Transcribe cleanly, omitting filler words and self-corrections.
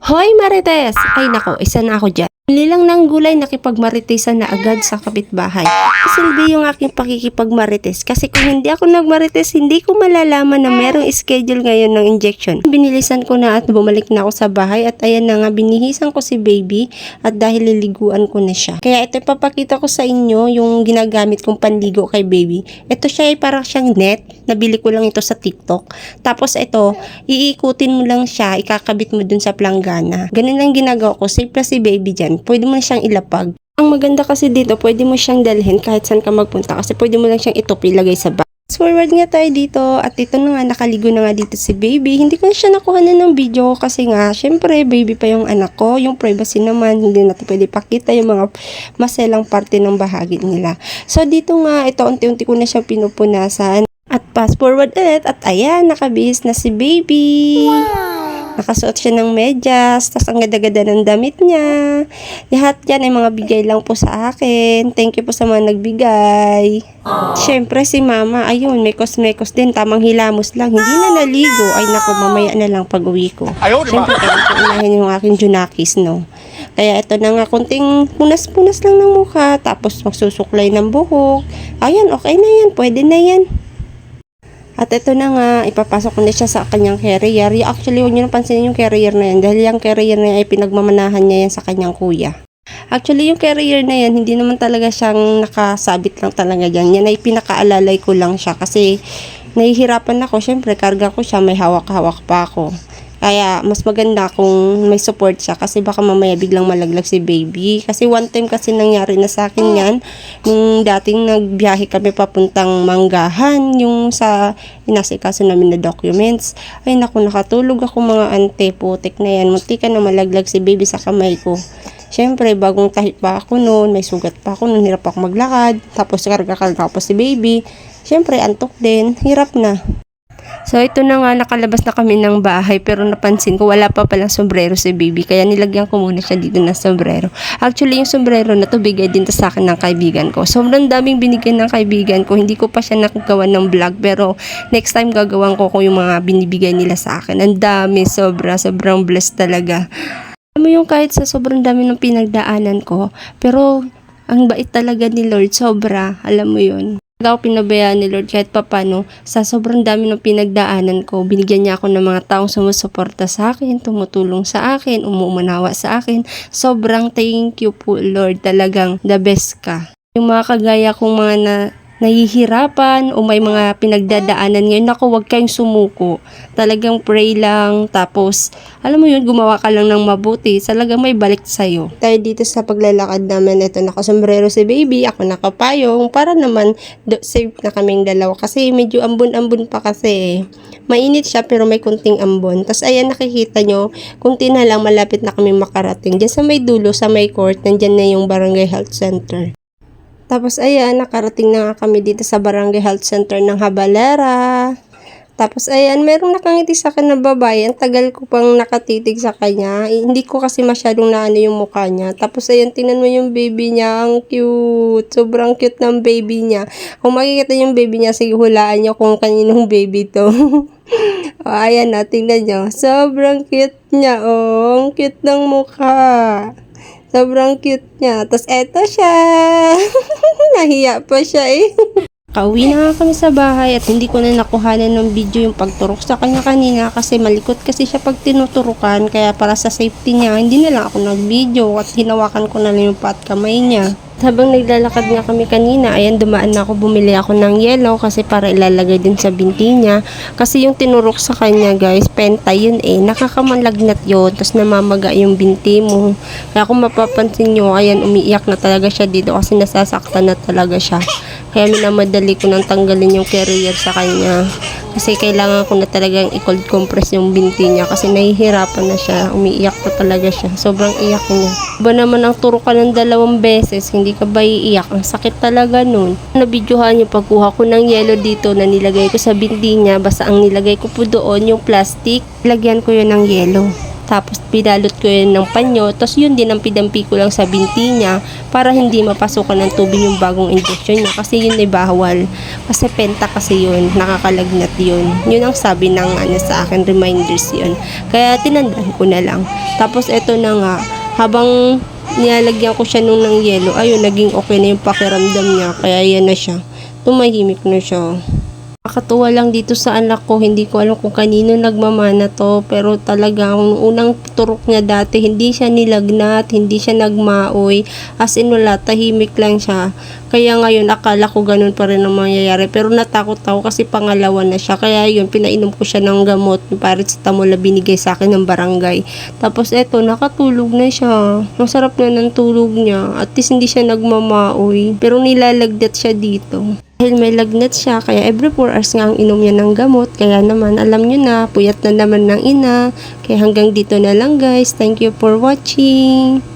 Hoy Marites! Ay nako, isa na ako dyan. Bili lang ng gulay, nakipagmaritesan na agad sa kapitbahay. Silbi yung aking pakikipagmarites. Kasi kung hindi ako nagmarites, hindi ko malalaman na merong schedule ngayon ng injection. Binilisan ko na at bumalik na ako sa bahay. At ayan na nga, binihisan ko si baby. At dahil liliguan ko na siya. Kaya ito ipapakita ko sa inyo yung ginagamit kong panligo kay baby. Ito siya ay parang siyang net. Nabili ko lang ito sa TikTok. Tapos ito, iikutin mo lang siya, ikakabit mo dun sa planggana. Ganun lang ginagawa ko. Safe na si baby dyan. Pwede mo na siyang ilapag. Ang maganda kasi dito, pwede mo siyang dalhin kahit saan ka magpunta kasi pwede mo lang siyang itupi, ilagay sa bag. Fast forward nga tayo dito at ito na nga, nakaligo na nga dito si baby. Hindi ko na siya nakuha na ng video kasi nga, syempre baby pa yung anak ko, yung privacy naman, hindi natin pwede pakita yung mga maselang parte ng bahagi nila. So dito nga, ito unti-unti ko na siyang pinupunasan. At fast forward ulit at ayan, nakabihis na si baby. Wow! Nakasuot siya ng medyas, tapos ang gada-gada ng damit niya. Lahat yan ay mga bigay lang po sa akin. Thank you po sa mga nagbigay. Siyempre si mama, ayun, may kosmekos din, tamang hilamos lang. Hindi na naligo. Ay naku, mamaya na lang pag uwi ko. Siyempre, kailan ko unahin yung aking junakis, no? Kaya ito na nga, kunting punas-punas lang ng mukha, tapos magsusuklay ng buhok. Ayan, okay na yan, pwede na yan. At ito na nga, ipapasok ko na siya sa kanyang carrier. Actually, huwag nyo napansinin yung carrier na yan. Dahil yung carrier na yan ay pinagmamanahan niya yan sa kanyang kuya. Actually, yung carrier na yan, hindi naman talaga siyang nakasabit lang talaga dyan. Yan ay pinakaalalay ko lang siya. Kasi, nahihirapan ako. Siyempre, karga ko siya. May hawak-hawak pa ako. Kaya, mas maganda kung may support siya kasi baka mamaya biglang malaglag si baby. Kasi one time kasi nangyari na sa akin yan. Nung dating nagbiyahe kami papuntang Manggahan, yung sa inasikaso namin na documents. Ay naku, nakatulog ako mga ante, putik na yan. Munti ka na malaglag si baby sa kamay ko. Siyempre, bagong tahi pa ako noon, may sugat pa ako noon, hirap ako maglakad. Tapos karga-karga pa si baby. Siyempre, antok din, hirap na. So, ito na nga, nakalabas na kami ng bahay pero napansin ko, wala pa palang sombrero si baby. Kaya nilagyan ko muna siya dito ng sombrero. Actually, yung sombrero na to, bigay din to sa akin ng kaibigan ko. Sobrang daming binigyan ng kaibigan ko. Hindi ko pa siya nakagawa ng vlog pero next time gagawan ko yung mga binibigay nila sa akin. Ang dami, sobrang blessed talaga. Alam mo yung kahit sa sobrang dami ng pinagdaanan ko, pero ang bait talaga ni Lord, sobra. Alam mo yun. Hindi ako pinabayaan ni Lord kahit papano. Sa sobrang dami ng pinagdaanan ko, binigyan niya ako ng mga taong sumusuporta sa akin, tumutulong sa akin, umuunawa sa akin. Sobrang thank you po Lord, talagang the best ka. Yung mga kagaya kong mga nahihirapan o may mga pinagdadaanan ngayon, ako wag kayong sumuko. Talagang pray lang, tapos alam mo yun, gumawa ka lang ng mabuti, talagang may balik sa'yo. Tayo dito sa paglalakad naman, ito nakasombrero si baby, ako nakapayong, para naman safe na kaming dalawa kasi medyo ambon-ambon pa kasi. Mainit siya pero may kunting ambon. Tapos ayan, nakikita nyo, kunti na lang malapit na kami makarating. Diyan sa may dulo, sa may court, nandyan na yung Barangay Health Center. Tapos ayan, nakarating na nga kami dito sa Barangay Health Center ng Habalera. Tapos ayan, merong nakangiti sa akin na babae. Ang tagal ko pang nakatitig sa kanya. Hindi ko kasi masyadong naano yung mukha niya. Tapos ayan, tingnan mo yung baby niya. Ang cute. Sobrang cute ng baby niya. Kung makikita yung baby niya, sige hulaan niyo kung kaninong baby to. O, ayan na, tingnan niyo. Sobrang cute niya. Oh, ang cute ng mukha. Sobrang cute niya. Tapos eto siya. Nahiya pa siya eh. Kauwi na nga kami sa bahay at hindi ko na nakuhanan ng video yung pagturok sa kanya kanina kasi malikot kasi siya pag tinuturukan. Kaya para sa safety niya, hindi na lang ako nag-video at hinawakan ko na lang yung pat kamay niya. Habang naglalakad nga kami kanina, ayan, dumaan na ako, bumili ako ng yellow kasi para ilalagay din sa binti niya. Kasi yung tinurok sa kanya guys, penta yun eh, nakakamalagnat yun, tapos namamaga yung binti mo. Kaya kung mapapansin nyo, ayan, umiiyak na talaga siya dito kasi nasasaktan na talaga siya. Kaya minamadali ko nang tanggalin yung carrier sa kanya. Kasi kailangan ko na talagang i-cold compress yung binti niya kasi nahihirapan na siya. Umiiyak pa talaga siya. Sobrang iyak niya. Ba naman ang turo ka ng 2 beses, hindi ka ba iiyak? Ang sakit talaga nun. Nabidyohan yung pagkuha ko ng yellow dito na nilagay ko sa binti niya. Basta ang nilagay ko po doon yung plastic. Lagyan ko yun ng yellow. Tapos pinalot ko yun ng panyo. Tapos yun din ang pidampi ko lang sa binti niya para hindi mapasukan ng tubig yung bagong injection niya. Kasi yun ay bawal. Kasi penta kasi yun. Nakakalagnat yun. Yun ang sabi ng sa akin, reminders yun. Kaya tinandaan ko na lang. Tapos eto na nga, habang nilalagyan ko siya nung ng yelo, ayun, naging okay na yung pakiramdam niya. Kaya yan na siya. Tumahimik na siya. Nakakatuwa lang dito sa anak ko, hindi ko alam kung kanino nagmamana to, pero talagang unang turok niya dati, hindi siya nilagnat, hindi siya nagmaoy, as in wala, tahimik lang siya. Kaya ngayon, akala ko ganun pa rin ang mangyayari, pero natakot ako kasi pangalawa na siya, kaya yun, pinainom ko siya ng gamot, yung paracetamol na binigay sa akin ng barangay. Tapos eto, nakatulog na siya. Ang sarap na ng tulog niya, at least hindi siya nagmamaoy, pero nilalagdat siya dito. Dahil may lagnat siya, kaya every 4 hours nga ang inom niya ng gamot. Kaya naman, alam nyo na, puyat na naman ng ina. Kaya hanggang dito na lang guys. Thank you for watching.